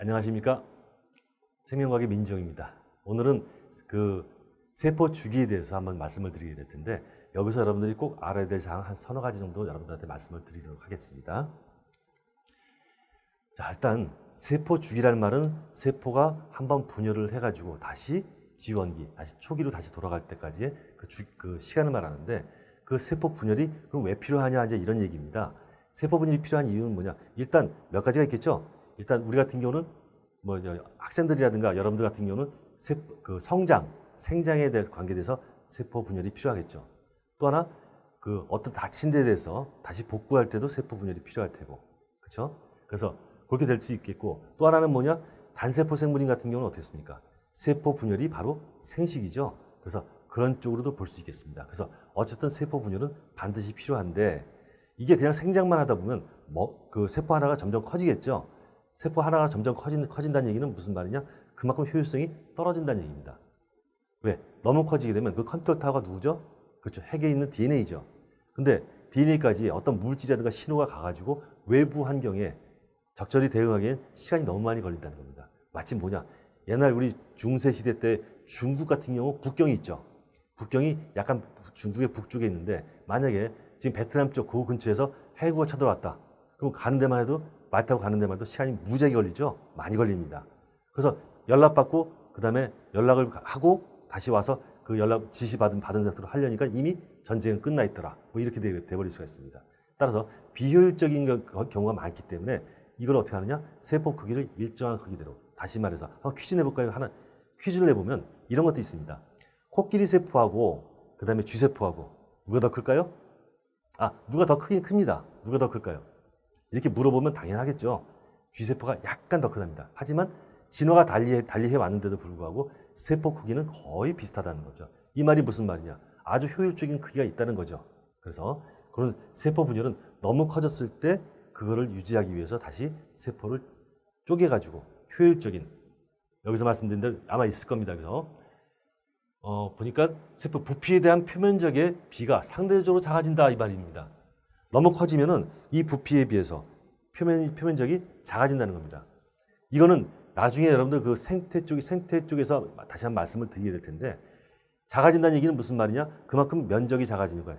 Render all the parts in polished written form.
안녕하십니까. 생명과학의 민지영입니다. 오늘은 그 세포 주기에 대해서 한번 말씀을 드리게 될 텐데, 여기서 여러분들이 꼭 알아야 될 사항 한 서너 가지 정도 여러분들한테 말씀을 드리도록 하겠습니다. 자, 일단 세포 주기라는 말은 세포가 한번 분열을 해가지고 다시 지원기, 다시 초기로 다시 돌아갈 때까지의 그 시간을 말하는데, 그 세포 분열이 그럼 왜 필요하냐, 이제 이런 얘기입니다. 세포 분열이 필요한 이유는 뭐냐? 일단 몇 가지가 있겠죠. 일단 우리 같은 경우는 뭐 학생들이라든가 여러분들 같은 경우는 그 성장, 생장에 대해 관계돼서 세포 분열이 필요하겠죠. 또 하나 그 어떤 다친 데에 대해서 다시 복구할 때도 세포 분열이 필요할 테고, 그렇죠? 그래서 그렇게 될 수 있겠고, 또 하나는 뭐냐? 단세포 생물인 같은 경우는 어떻습니까? 세포 분열이 바로 생식이죠. 그래서 그런 쪽으로도 볼 수 있겠습니다. 그래서 어쨌든 세포 분열은 반드시 필요한데, 이게 그냥 생장만 하다 보면 그 세포 하나가 점점 커지겠죠. 세포 하나가 점점 커진다는 얘기는 무슨 말이냐? 그만큼 효율성이 떨어진다는 얘기입니다. 왜? 너무 커지게 되면 그 컨트롤 타워가 누구죠? 그렇죠. 핵에 있는 DNA죠. 근데 DNA까지 어떤 물질이라든가 신호가 가가지고 외부 환경에 적절히 대응하기엔 시간이 너무 많이 걸린다는 겁니다. 마치 뭐냐? 옛날 우리 중세시대 때 중국 같은 경우 국경이 있죠. 국경이 약간 중국의 북쪽에 있는데, 만약에 지금 베트남 쪽 그 근처에서 해구가 쳐들어왔다. 그럼 가는 데만 해도, 말 타고 가는 데만 해도 시간이 무지하게 걸리죠. 많이 걸립니다. 그래서 연락받고 그 다음에 연락을 하고 다시 와서 그 연락 지시받은 상태로 하려니까 이미 전쟁은 끝나 있더라. 뭐 이렇게 돼버릴 수가 있습니다. 따라서 비효율적인 경우가 많기 때문에 이걸 어떻게 하느냐? 세포 크기를 일정한 크기대로, 다시 말해서 한번 퀴즈 내볼까요? 하나 퀴즈를 내보면 이런 것도 있습니다. 코끼리 세포하고 그 다음에 쥐세포하고 누가 더 클까요? 누가 더 크긴 큽니다. 누가 더 클까요? 이렇게 물어보면 당연하겠죠. 쥐세포가 약간 더 크답니다. 하지만 진화가 달리해 왔는데도 불구하고 세포 크기는 거의 비슷하다는 거죠. 이 말이 무슨 말이냐? 아주 효율적인 크기가 있다는 거죠. 그래서 그런 세포 분열은 너무 커졌을 때 그거를 유지하기 위해서 다시 세포를 쪼개가지고 효율적인, 여기서 말씀드린 대로 아마 있을 겁니다. 그래서 보니까 세포 부피에 대한 표면적의 비가 상대적으로 작아진다, 이 말입니다. 너무 커지면은 이 부피에 비해서 표면적이 작아진다는 겁니다. 이거는 나중에 여러분들 그 생태 쪽에서 다시 한번 말씀을 드리게 될 텐데, 작아진다는 얘기는 무슨 말이냐? 그만큼 면적이 작아지는 거예요.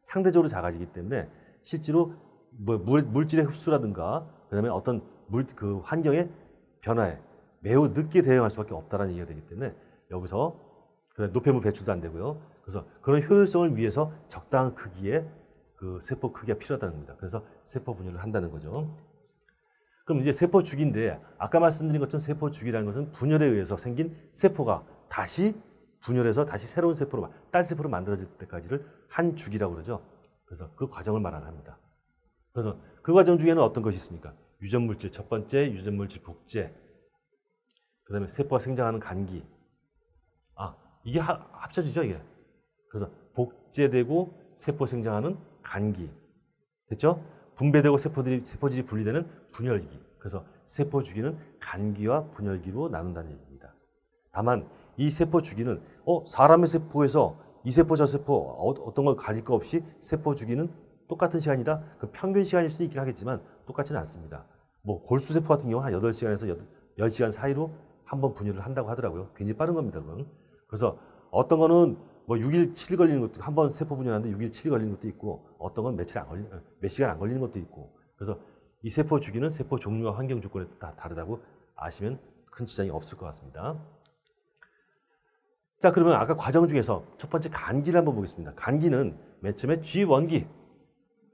상대적으로 작아지기 때문에 실제로 뭐 물질의 흡수라든가 그다음에 어떤 그 환경의 변화에 매우 늦게 대응할 수밖에 없다라는 얘기가 되기 때문에, 여기서 노폐물 배출도 안 되고요. 그래서 그런 효율성을 위해서 적당한 크기의 그 세포 크기가 필요하다는 겁니다. 그래서 세포 분열을 한다는 거죠. 그럼 이제 세포 주기인데, 아까 말씀드린 것처럼 세포 주기라는 것은 분열에 의해서 생긴 세포가 다시 분열해서 다시 새로운 세포로, 딸세포로 만들어질 때까지를 한 주기라고 그러죠. 그래서 그 과정을 말합니다. 그래서 그 과정 중에는 어떤 것이 있습니까? 유전물질, 첫 번째 유전물질 복제, 그 다음에 세포가 생장하는 간기. 이게 합쳐지죠, 이게. 그래서 복제되고 세포 생장하는 간기. 됐죠? 분배되고 세포질이 분리되는 분열기. 그래서 세포 주기는 간기와 분열기로 나눈다는 얘기입니다. 다만 이 세포 주기는 사람의 세포에서 이 세포 저 세포 어떤 걸 가릴 거 없이 세포 주기는 똑같은 시간이다. 그 평균 시간일 수 있긴 하겠지만 똑같지는 않습니다. 뭐 골수세포 같은 경우 한 8시간에서 10시간 사이로 한번 분열을 한다고 하더라고요. 굉장히 빠른 겁니다, 그건. 그래서 어떤 거는 뭐 6일, 7일 걸리는 것도, 한 번 세포 분열하는데 6일, 7일 걸리는 것도 있고, 어떤 건 몇 시간 안 걸리는 것도 있고. 그래서 이 세포 주기는 세포 종류와 환경 조건에 다 다르다고 아시면 큰 지장이 없을 것 같습니다. 자, 그러면 아까 과정 중에서 첫 번째 간기를 한번 보겠습니다. 간기는 맨 처음에 G1기,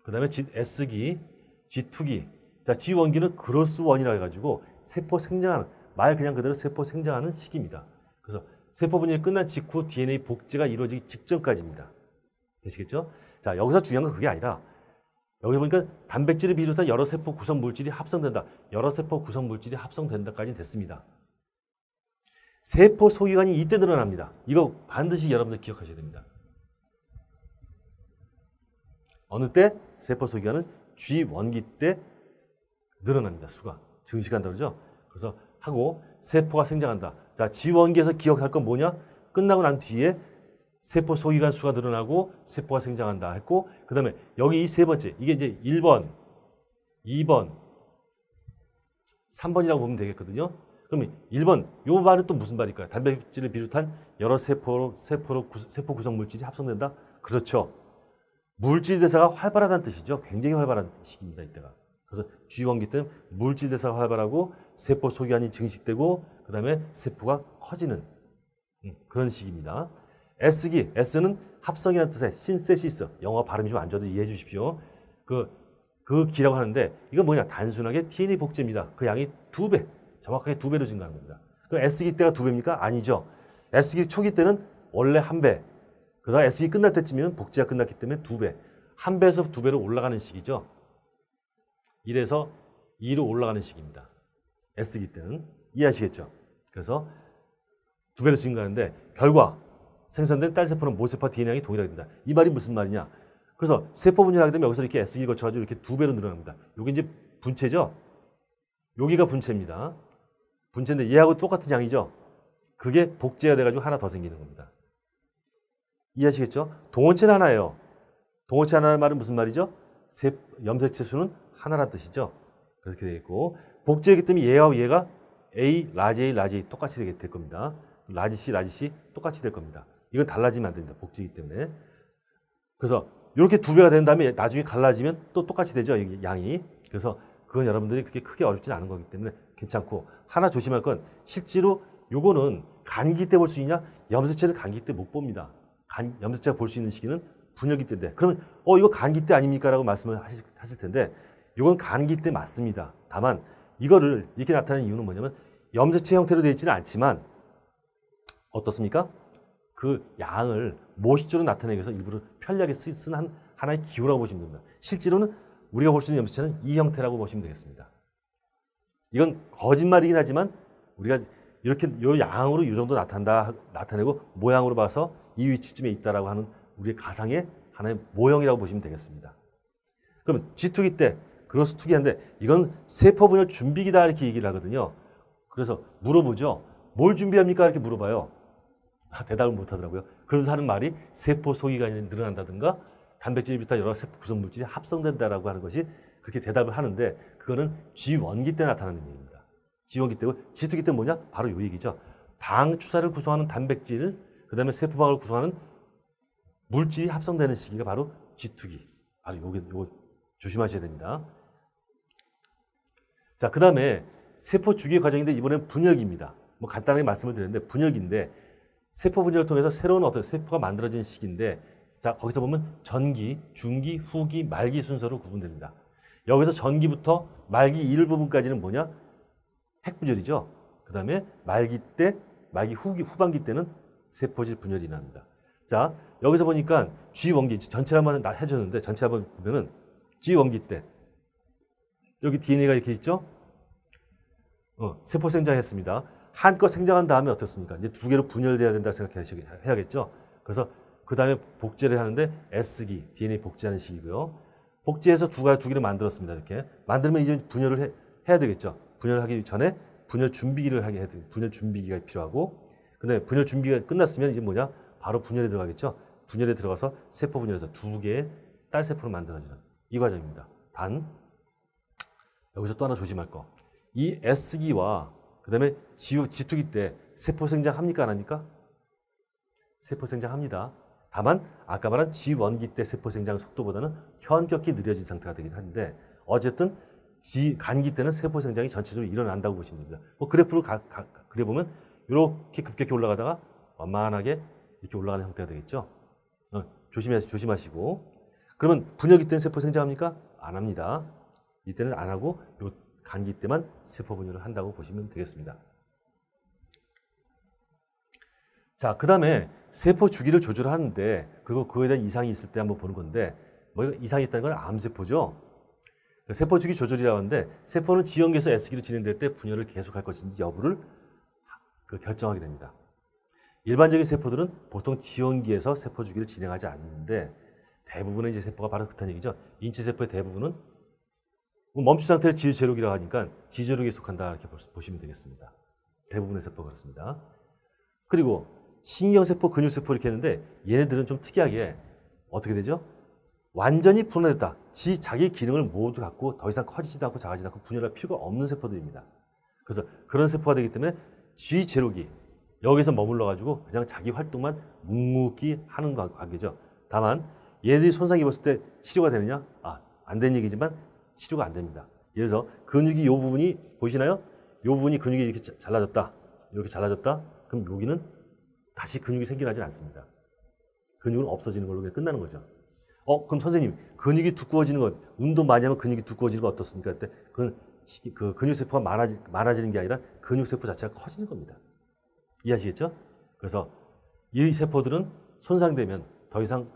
그 다음에 S기, G2기. 자, G1기는 그로스1이라 해가지고 세포 생장하는, 말 그냥 그대로 세포 생장하는 시기입니다. 그래서 세포 분열이 끝난 직후 DNA 복제가 이루어지기 직전까지입니다. 되시겠죠? 자, 여기서 중요한 건 그게 아니라, 여기 보니까 단백질을 비롯한 여러 세포 구성 물질이 합성된다. 여러 세포 구성 물질이 합성된다까지는 됐습니다. 세포 소기관이 이때 늘어납니다. 이거 반드시 여러분들 기억하셔야 됩니다. 어느 때? 세포 소기관은 G1기 때 늘어납니다. 수가. 증식한다 그러죠? 그래서 하고 세포가 생장한다. 자, G1기에서 기억할 건 뭐냐? 끝나고 난 뒤에 세포 소기관 수가 늘어나고 세포가 생장한다 했고, 그 다음에 여기 이 세 번째, 이게 이제 1번, 2번, 3번이라고 보면 되겠거든요. 그럼 1번, 요 말은 또 무슨 말일까요? 단백질을 비롯한 여러 세포 구성 물질이 합성된다? 그렇죠. 물질 대사가 활발하다는 뜻이죠. 굉장히 활발한 시기입니다, 이때가. 그래서 G1기 때는 물질 대사가 활발하고 세포 소기관이 증식되고 그다음에 세포가 커지는 그런 시기입니다. S기, S는 합성이라는 뜻의 신세시스. 영어 발음이 좀 안 좋아도 이해해 주십시오. 그 기라고 하는데 이건 뭐냐? 단순하게 DNA 복제입니다. 그 양이 2배, 정확하게 2배로 증가하는 겁니다. 그럼 S기 때가 2배입니까? 아니죠. S기 초기 때는 원래 1배, 그다음 S기 끝날 때쯤이면 복제가 끝났기 때문에 2배, 1배에서 2배로 올라가는 시기죠. 1에서 2로 올라가는 시기입니다. S기 때는. 이해하시겠죠? 그래서 2배로 증가하는데 결과 생성된 딸세포는 모세포와 DNA량이 동일하게 된다. 이 말이 무슨 말이냐? 그래서 세포 분열하게 되면 여기서 이렇게 S기를 거쳐가지고 이렇게 2배로 늘어납니다. 여기 이제 분체죠? 여기가 분체입니다. 분체인데 얘하고 똑같은 양이죠? 그게 복제가 돼가지고 하나 더 생기는 겁니다. 이해하시겠죠? 동원체는 하나예요. 동원체 하나의 말은 무슨 말이죠? 염색체 수는 하나란 뜻이죠. 그렇게 되겠고 복제이기 때문에 얘와 얘가 A, 라지 A, 라지 A 똑같이 될 겁니다. 라지 C, 라지 C 똑같이 될 겁니다. 이건 달라지면 안 됩니다. 복제이기 때문에. 그래서 이렇게 2배가 된 다음에 나중에 갈라지면 또 똑같이 되죠. 이게 양이. 그래서 그건 여러분들이 그렇게 크게 어렵지는 않은 거기 때문에 괜찮고 하나 조심할 건 실제로 요거는 간기 때 볼 수 있냐? 염색체를 간기 때 못 봅니다. 염색체가 볼 수 있는 시기는 분열기 때인데 그러면 이거 간기 때 아닙니까? 라고 말씀을 하실 텐데 이건 간기 때 맞습니다. 다만 이거를 이렇게 나타내는 이유는 뭐냐면 염색체 형태로 되어 있지는 않지만 어떻습니까? 그 양을 모식적으로 나타내기 위해서 일부러 편리하게 쓴 하나의 기호라고 보시면 됩니다. 실제로는 우리가 볼 수 있는 염색체는 이 형태라고 보시면 되겠습니다. 이건 거짓말이긴 하지만 우리가 이렇게 이 양으로 이 정도 나타내고 모양으로 봐서 이 위치쯤에 있다라고 하는 우리의 가상의 하나의 모형이라고 보시면 되겠습니다. 그러면 G2기 때 그로스 투기인데 이건 세포 분열 준비기다 이렇게 얘기를 하거든요. 그래서 물어보죠. 뭘 준비합니까? 이렇게 물어봐요. 대답을 못 하더라고요. 그러면서 하는 말이 세포 소기관이 늘어난다든가 단백질을 비롯한 여러 세포 구성 물질이 합성된다라고 하는 것이 그렇게 대답을 하는데 그거는 G1기 때 나타나는 얘기입니다. G1기 때고 G2기 때 뭐냐? 바로 이 얘기죠. 방추사를 구성하는 단백질, 그다음에 세포방을 구성하는 물질이 합성되는 시기가 바로 G2기. 바로 요거 조심하셔야 됩니다. 자, 그다음에 세포 주기 과정인데 이번엔 분열기입니다. 뭐 간단하게 말씀을 드렸는데 분열기인데 세포 분열을 통해서 새로운 어떤 세포가 만들어진 시기인데 자, 거기서 보면 전기, 중기, 후기, 말기 순서로 구분됩니다. 여기서 전기부터 말기 일부분까지는 뭐냐? 핵분열이죠. 그다음에 말기 후반기 때는 세포질 분열이 일어납니다. 자, 여기서 보니까 G1기 전체를 한번 해줬는데 전체 한번 보면은 G1기 때 여기 DNA가 이렇게 있죠? 세포 생장했습니다. 한껏 생장한 다음에 어떻습니까? 이제 2개로 분열돼야 된다 생각해야겠죠? 그래서 그 다음에 복제를 하는데 S기, DNA 복제하는 시기고요. 복제해서 두 개를 만들었습니다. 이렇게. 만들면 이제 분열을 해야 되겠죠? 분열하기 전에 분열 준비기를 하게 해야 돼요. 분열 준비기가 필요하고 근데 분열 준비가 끝났으면 이제 뭐냐? 바로 분열에 들어가겠죠? 분열에 들어가서 세포 분열에서 2개의 딸세포로 만들어지는 이 과정입니다. 단 여기서 또 하나 조심할 거. 이 S기와 그 다음에 G2기 때 세포 생장합니까? 안 합니까? 세포 생장합니다. 다만 아까 말한 G1기 때 세포 생장 속도보다는 현격히 느려진 상태가 되긴 하는데 어쨌든 간기 때는 세포 생장이 전체적으로 일어난다고 보시면 됩니다. 뭐 그래프로 그려보면 이렇게 급격히 올라가다가 완만하게 이렇게 올라가는 형태가 되겠죠. 조심하시고. 그러면 분열기 때는 세포 생장합니까? 안 합니다. 이때는 안 하고 요 간기 때만 세포 분열을 한다고 보시면 되겠습니다. 자, 그 다음에 세포 주기를 조절하는데 그리고 그거에 대한 이상이 있을 때 한번 보는 건데 뭐 이상이 있다는 건 암세포죠. 세포 주기 조절이라고 하는데 세포는 G형계에서 S기로 진행될 때 분열을 계속할 것인지 여부를 결정하게 됩니다. 일반적인 세포들은 보통 G형기에서 세포 주기를 진행하지 않는데 대부분의 이제 세포가 바로 그렇다는 얘기죠. 인체 세포의 대부분은 멈춘 상태를 지제록이라고 하니까 지제록에 속한다 이렇게 보시면 되겠습니다. 대부분의 세포가 그렇습니다. 그리고 신경세포, 근육세포 이렇게 했는데 얘네들은 좀 특이하게 어떻게 되죠? 완전히 분화됐다. 자기 기능을 모두 갖고 더 이상 커지지도 않고 작아지지도 않고 분열할 필요가 없는 세포들입니다. 그래서 그런 세포가 되기 때문에 G제로기 여기서 머물러 가지고 그냥 자기 활동만 묵묵히 하는 관계죠. 다만 얘들이 손상 입었을 때 치료가 되느냐? 안 된 얘기지만 치료가 안 됩니다. 예를 들어서 근육이 이 부분이 보이시나요? 이 부분이 근육이 이렇게 잘라졌다. 이렇게 잘라졌다. 그럼 여기는 다시 근육이 생겨나지 않습니다. 근육은 없어지는 걸로 그냥 끝나는 거죠. 그럼 선생님, 근육이 두꺼워지는 것, 운동 많이 하면 근육이 두꺼워지는 거 어떻습니까? 그때 그 근육세포가 많아지는 게 아니라 근육세포 자체가 커지는 겁니다. 이해하시겠죠? 그래서 이 세포들은 손상되면 더 이상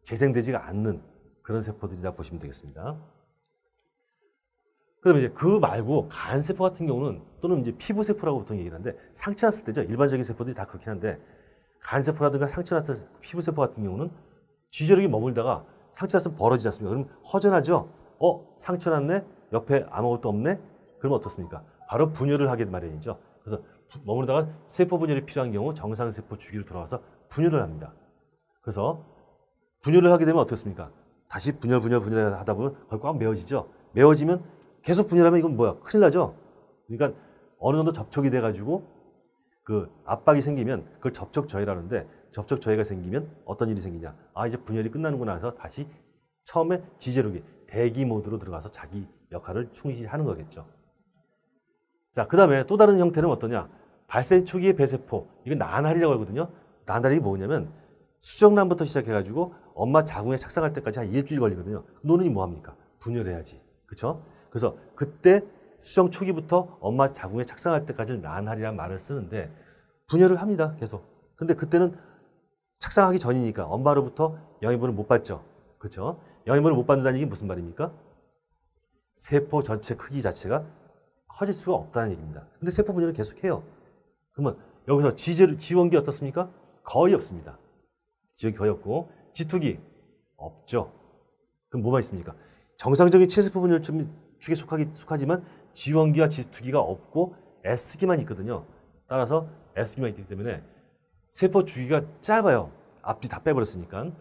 재생되지가 않는 그런 세포들이다 보시면 되겠습니다. 그럼 이제 그 말고 간세포 같은 경우는 또는 이제 피부세포라고 보통 얘기를 하는데 상처 났을 때죠. 일반적인 세포들이 다 그렇긴 한데 간세포라든가 상처 났을 때 피부세포 같은 경우는 G제력이 머물다가 상처 났으면 벌어지지 않습니까? 그럼 허전하죠? 상처 났네? 옆에 아무것도 없네? 그러면 어떻습니까? 바로 분열을 하게 마련이죠. 그래서 머무르다가 세포 분열이 필요한 경우 정상세포 주기로 돌아와서 분열을 합니다. 그래서 분열을 하게 되면 어떻습니까? 다시 분열 하다 보면 거의 꽉 메워지죠. 메워지면 계속 분열하면 이건 뭐야? 큰일 나죠. 그러니까 어느 정도 접촉이 돼가지고 그 압박이 생기면 그걸 접촉저해라는데 접촉저해가 생기면 어떤 일이 생기냐? 이제 분열이 끝나는구나 해서 다시 처음에 G제로기 대기 모드로 들어가서 자기 역할을 충실히 하는 거겠죠. 자, 그 다음에 또 다른 형태는 어떠냐? 발생 초기의 배세포. 이건 난할이라고 하거든요. 난할이 뭐냐면 수정란부터 시작해가지고 엄마 자궁에 착상할 때까지 한 일주일 걸리거든요. 너는 뭐합니까? 분열해야지. 그렇죠? 그래서 그때 수정 초기부터 엄마 자궁에 착상할 때까지 난할이라는 말을 쓰는데 분열을 합니다. 계속. 근데 그때는 착상하기 전이니까 엄마로부터 영양분을 못 받죠. 그렇죠? 영양분을 못 받는다는 얘기는 무슨 말입니까? 세포 전체 크기 자체가 커질 수가 없다는 얘기입니다. 근데 세포 분열을 계속해요. 그러면 여기서 지원기 어떻습니까? 거의 없습니다. 지원기 거의 없고 G2기 없죠. 그럼 뭐만 있습니까? 정상적인 체세포 분열 축에 속하지만 지원기와 G2기가 없고 S기만 있거든요. 따라서 S기만 있기 때문에 세포 주기가 짧아요. 앞뒤 다 빼버렸으니까.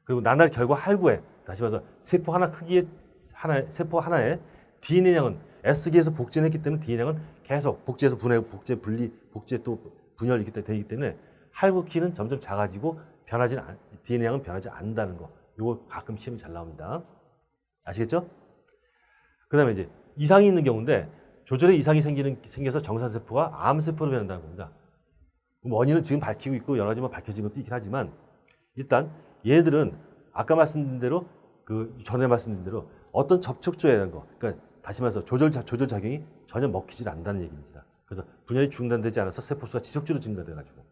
그리고 난할 결과 할구에 다시 봐서 세포 하나에 DNA량은 S기에서 복제를 했기 때문에 DNA량은 계속 복제해서 복제 또 분열이 되기 때문에 할구키는 점점 작아지고 DNA량은 변하지 않는다는 거. 요거 가끔 시험이 잘 나옵니다. 아시겠죠? 그 다음에 이제 이상이 있는 경우인데 조절에 이상이 생겨서 정상세포가 암세포로 변한다는 겁니다. 원인은 지금 밝히고 있고 여러 가지 밝혀진 것도 있긴 하지만 일단 얘들은 아까 말씀드린 대로 전에 말씀드린 대로 어떤 접촉조회라는 거, 그러니까 다시 말해서 조절작용이 전혀 먹히질 않는다는 얘기입니다. 그래서 분열이 중단되지 않아서 세포수가 지속적으로 증가돼가지고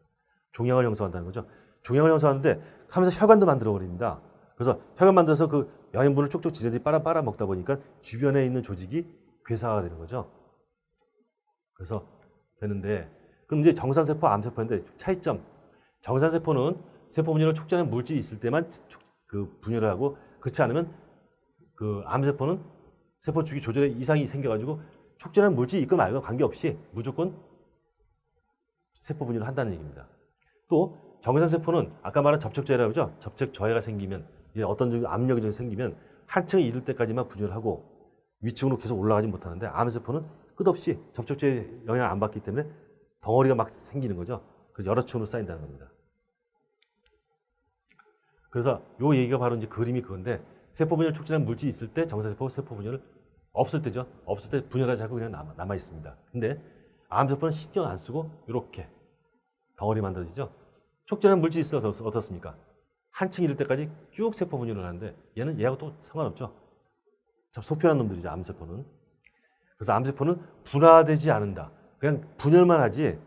종양을 형성한다는 거죠. 종양을 형성하는데 하면서 혈관도 만들어 버립니다. 그래서 혈관 만들어서 그 영양분을 쪽쪽 지네들이 빨아 먹다 보니까 주변에 있는 조직이 괴사가 되는 거죠. 그래서 되는데 그럼 이제 정상세포, 암세포인데 차이점. 정상세포는 세포 분열을 촉진하는 물질이 있을 때만 분열을 하고 그렇지 않으면 암세포는 세포 주기 조절에 이상이 생겨가지고 촉진하는 물질이 있건 말건 관계없이 무조건 세포 분열을 한다는 얘기입니다. 또 정상세포는 아까 말한 접촉저해라고 하죠. 접촉저해가 생기면 어떤 압력이 좀 생기면 한층 이룰 때까지만 분열을 하고 위층으로 계속 올라가지 못하는데 암세포는 끝없이 접촉저해 영향을 안 받기 때문에 덩어리가 막 생기는 거죠. 그래서 여러 층으로 쌓인다는 겁니다. 그래서 요 얘기가 바로 이제 그림이 그건데 세포 분열 촉진하는 물질이 있을 때 정상세포 세포 분열을 없을 때죠. 없을 때 분열하지 않고 그냥 남아 있습니다. 근데 암세포는 신경 안 쓰고 이렇게 덩어리 만들어지죠. 촉진하는 물질이 있어서 어떻습니까? 한층 이를 때까지 쭉 세포 분열을 하는데 얘하고 또 상관없죠. 참 소편한 놈들이죠. 암세포는. 그래서 암세포는 분화되지 않는다. 그냥 분열만 하지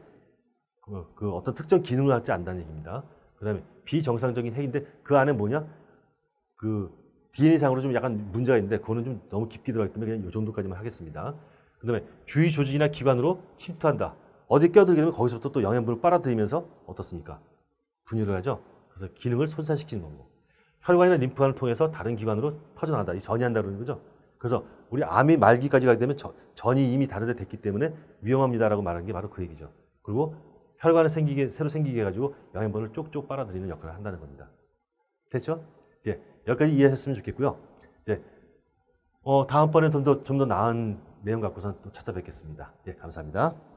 어떤 특정 기능을 하지 않는다는 얘기입니다. 그 다음에 비정상적인 핵인데 그 안에 뭐냐? DNA상으로 좀 약간 문제가 있는데 그거는 좀 너무 깊게 들어가기 때문에 그냥 이 정도까지만 하겠습니다. 그 다음에 주위 조직이나 기관으로 침투한다. 어디 껴들게 되면 거기서부터 또 영양분을 빨아들이면서 어떻습니까? 분열을 하죠. 그래서 기능을 손상시키는 거고. 혈관이나 림프관을 통해서 다른 기관으로 퍼져나간다. 이 전이한다 그러는 거죠. 그래서 우리 암이 말기까지 가게 되면 전이 이미 다른 데 됐기 때문에 위험합니다라고 말하는 게 바로 그 얘기죠. 그리고 혈관을 새로 생기게 해가지고 영양분을 쪽쪽 빨아들이는 역할을 한다는 겁니다. 됐죠? 이제 여기까지 이해하셨으면 좋겠고요. 이제 다음번에 좀 더 나은 내용 갖고선 또 찾아뵙겠습니다. 예, 감사합니다.